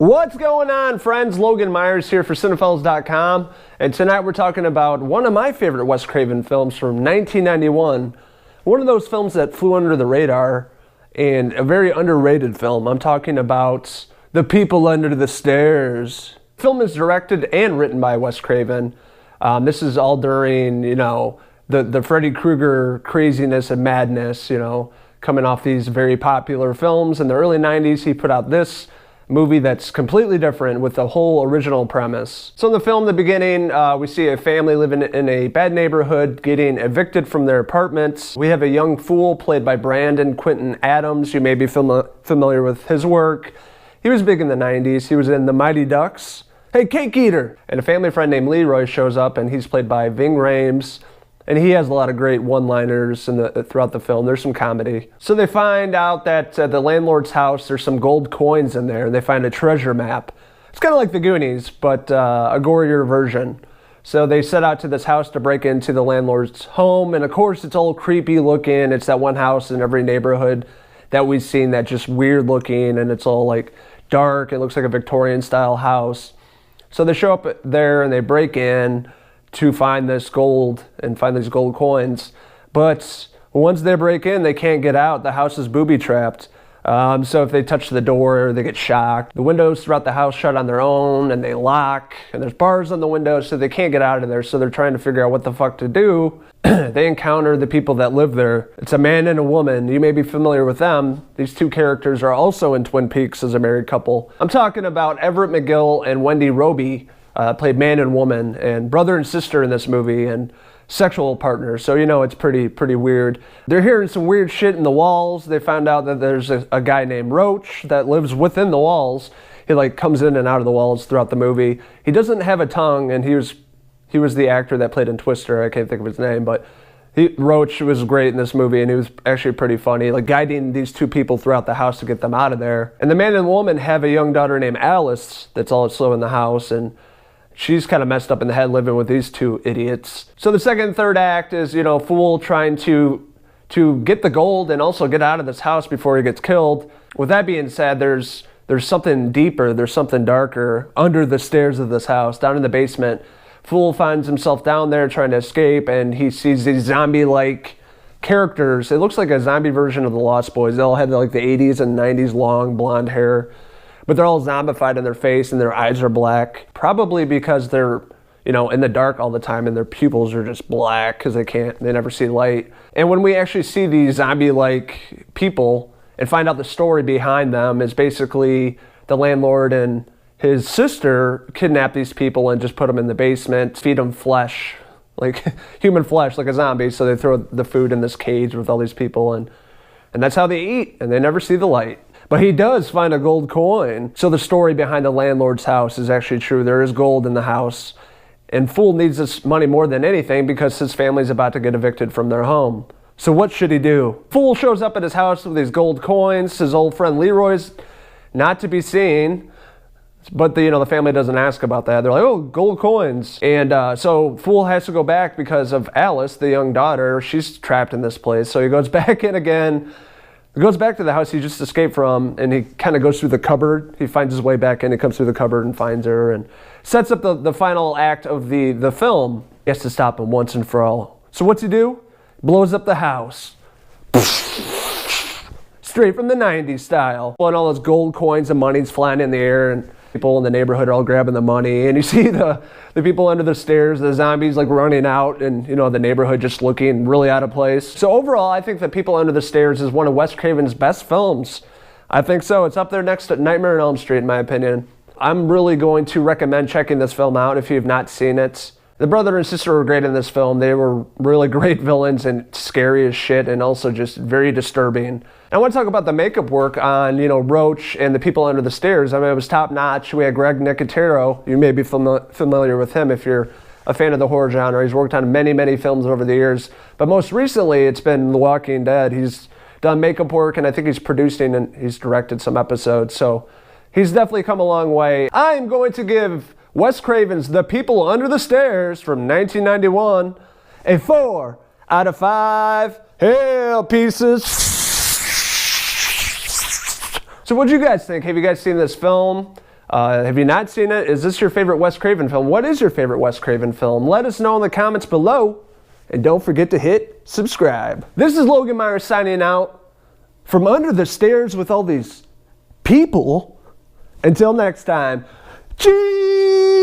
What's going on, friends? Logan Myers here for Cinephellas.com, and tonight we're talking about one of my favorite Wes Craven films from 1991. One of those films that flew under the radar and a very underrated film. I'm talking about The People Under the Stairs. The film is directed and written by Wes Craven. This is all during, the Freddy Krueger craziness and madness, coming off these very popular films. In the early 90s, he put out this movie that's completely different with the whole original premise. So in the film, the beginning, we see a family living in a bad neighborhood getting evicted from their apartments. We have a young fool played by Quintin Adams. You may be familiar with his work. He was big in the 90s. He was in The Mighty Ducks. Hey, Cake Eater! And a family friend named Leroy shows up, and he's played by Ving Rhames. And he has a lot of great one-liners throughout the film. There's some comedy. So they find out that the landlord's house, there's some gold coins in there, and they find a treasure map. It's kind of like the Goonies, but a gorier version. So they set out to this house to break into the landlord's home, and of course it's all creepy looking. It's that one house in every neighborhood that we've seen that's just weird looking, and it's all like dark. It looks like a Victorian-style house. So they show up there and they break in to find this gold and find these gold coins. But once they break in, they can't get out. The house is booby-trapped. So if they touch the door, they get shocked. The windows throughout the house shut on their own, and they lock, and there's bars on the windows, so they can't get out of there. So they're trying to figure out what the fuck to do. They encounter the people that live there. It's a man and a woman. You may be familiar with them. These two characters are also in Twin Peaks as a married couple. I'm talking about Everett McGill and Wendy Robie, played man and woman, and brother and sister in this movie, and sexual partners. So it's pretty weird. They're hearing some weird shit in the walls. They found out that there's a guy named Roach that lives within the walls. He comes in and out of the walls throughout the movie. He doesn't have a tongue, and he was the actor that played in Twister. I can't think of his name, but Roach was great in this movie, and he was actually pretty funny, guiding these two people throughout the house to get them out of there. And the man and woman have a young daughter named Alice that's also in the house, and she's kind of messed up in the head living with these two idiots. So the second and third act is, Fool trying to get the gold and also get out of this house before he gets killed. With that being said, there's something deeper, there's something darker under the stairs of this house, down in the basement. Fool finds himself down there trying to escape, and he sees these zombie-like characters. It looks like a zombie version of the Lost Boys. They all had the 80s and 90s long blonde hair. But they're all zombified in their face, and their eyes are black. Probably because they're, in the dark all the time, and their pupils are just black because they never see light. And when we actually see these zombie-like people and find out the story behind them, is basically the landlord and his sister kidnap these people and just put them in the basement, feed them flesh, like human flesh, like a zombie. So they throw the food in this cage with all these people, and that's how they eat, and they never see the light. But he does find a gold coin. So the story behind the landlord's house is actually true. There is gold in the house. And Fool needs this money more than anything because his family's about to get evicted from their home. So what should he do? Fool shows up at his house with these gold coins. His old friend Leroy's not to be seen. But the family doesn't ask about that. They're like, oh, gold coins. And so Fool has to go back because of Alice, the young daughter. She's trapped in this place. So he goes back in again. He goes back to the house he just escaped from, and he kind of goes through the cupboard. He finds his way back in. He comes through the cupboard and finds her and sets up the final act of the film. He has to stop him once and for all. So what's he do? Blows up the house. Straight from the 90s style. And all those gold coins and money's flying in the air, and people in the neighborhood are all grabbing the money. And you see the people under the stairs, the zombies running out, and the neighborhood just looking really out of place. So overall, I think that People Under the Stairs is one of Wes Craven's best films. I think so. It's up there next to Nightmare on Elm Street, in my opinion. I'm really going to recommend checking this film out if you've not seen it. The brother and sister were great in this film. They were really great villains and scary as shit, and also just very disturbing. I want to talk about the makeup work on, Roach and the People Under the Stairs. I mean, it was top notch. We had Greg Nicotero. You may be familiar with him if you're a fan of the horror genre. He's worked on many, many films over the years. But most recently, it's been The Walking Dead. He's done makeup work, and I think he's producing and he's directed some episodes. So he's definitely come a long way. I'm going to give Wes Craven's The People Under the Stairs from 1991 a 4 out of 5 hell pieces. So what do you guys think? Have you guys seen this film? Have you not seen it? Is this your favorite Wes Craven film? What is your favorite Wes Craven film? Let us know in the comments below. And don't forget to hit subscribe. This is Logan Myers signing out from under the stairs with all these people. Until next time, cheese!